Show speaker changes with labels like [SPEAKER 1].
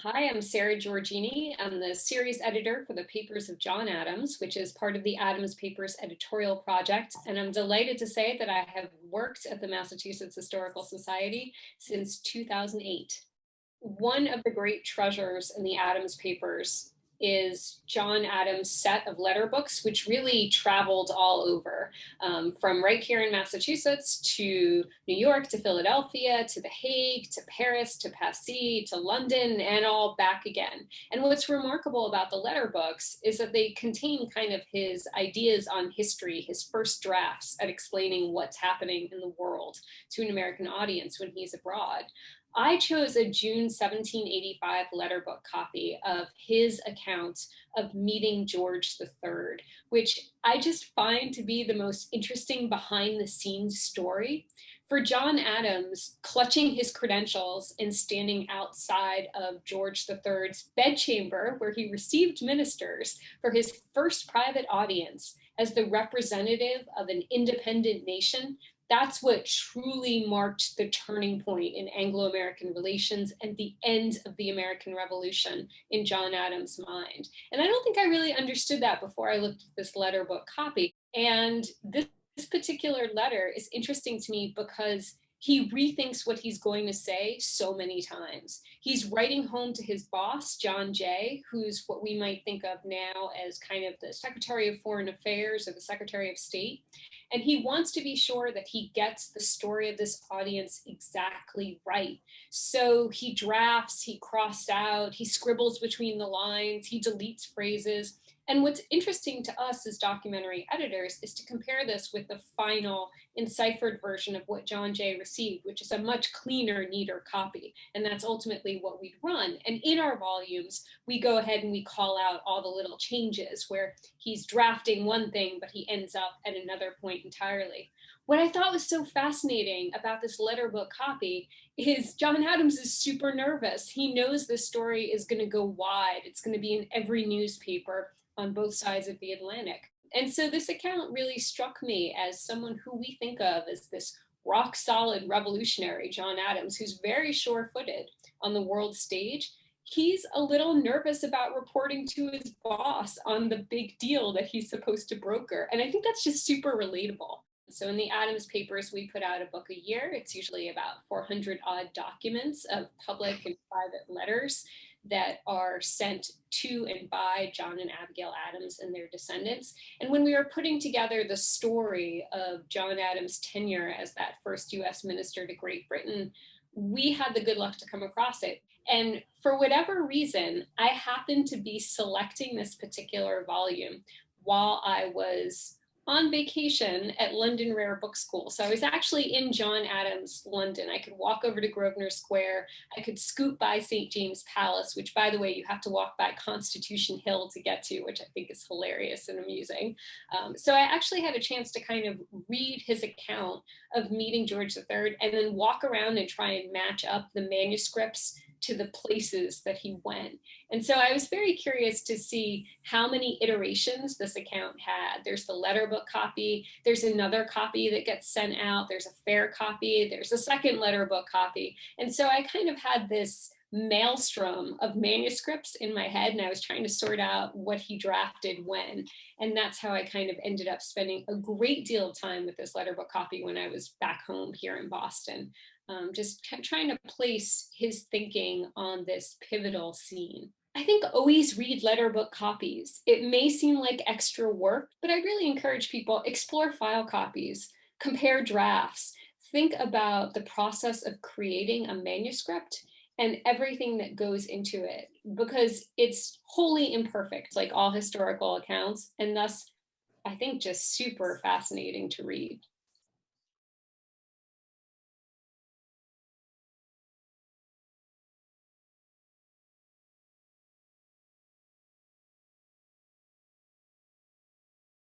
[SPEAKER 1] Hi, I'm Sara Georgini. I'm the series editor for the Papers of John Adams, which is part of the Adams Papers editorial project. And I'm delighted to say that I have worked at the Massachusetts Historical Society since 2008. One of the great treasures in the Adams Papers is John Adams' set of letter books, which really traveled all over, from right here in Massachusetts to New York to Philadelphia to The Hague to Paris to Passy to London and all back again. And what's remarkable about the letter books is that they contain kind of his ideas on history, his first drafts at explaining what's happening in the world to an American audience when he's abroad. I chose a June 1785 letterbook copy of his account of meeting George III, which I just find to be the most interesting behind the scenes story. For John Adams, clutching his credentials and standing outside of George III's bedchamber, where he received ministers for his first private audience as the representative of an independent nation, that's what truly marked the turning point in Anglo-American relations and the end of the American Revolution in John Adams' mind. And I don't think I really understood that before I looked at this letter book copy. And this particular letter is interesting to me because he rethinks what he's going to say so many times. He's writing home to his boss, John Jay, who's what we might think of now as kind of the Secretary of Foreign Affairs or the Secretary of State. And he wants to be sure that he gets the story of this audience exactly right. So he drafts, he crosses out, he scribbles between the lines, he deletes phrases. And what's interesting to us as documentary editors is to compare this with the final enciphered version of what John Jay received, which is a much cleaner, neater copy. And that's ultimately what we'd run. And in our volumes, we go ahead and we call out all the little changes where he's drafting one thing, but he ends up at another point entirely. What I thought was so fascinating about this letterbook copy is John Adams is super nervous. He knows this story is going to go wide. It's going to be in every newspaper on both sides of the Atlantic. And so this account really struck me as someone who we think of as this rock solid revolutionary, John Adams, who's very sure footed on the world stage. He's a little nervous about reporting to his boss on the big deal that he's supposed to broker. And I think that's just super relatable. So in the Adams Papers, we put out a book a year. It's usually about 400 odd documents of public and private letters that are sent to and by John and Abigail Adams and their descendants. And when we were putting together the story of John Adams' tenure as that first US minister to Great Britain, we had the good luck to come across it. And for whatever reason, I happened to be selecting this particular volume while I was on vacation at London Rare Book School. So I was actually in John Adams, London. I could walk over to Grosvenor Square. I could scoot by St. James Palace, which, by the way, you have to walk by Constitution Hill to get to, which I think is hilarious and amusing. So I actually had a chance to kind of read his account of meeting George III and then walk around and try and match up the manuscripts to the places that he went. And so I was very curious to see how many iterations this account had. There's the letter book copy, there's another copy that gets sent out, there's a fair copy, there's a second letter book copy. And so I kind of had this maelstrom of manuscripts in my head, and I was trying to sort out what he drafted when. And that's how I kind of ended up spending a great deal of time with this letter book copy when I was back home here in Boston. Just trying to place his thinking on this pivotal scene. I think always read letterbook copies. It may seem like extra work, but I really encourage people explore file copies, compare drafts, think about the process of creating a manuscript and everything that goes into it, because it's wholly imperfect, like all historical accounts, and thus I think just super fascinating to read.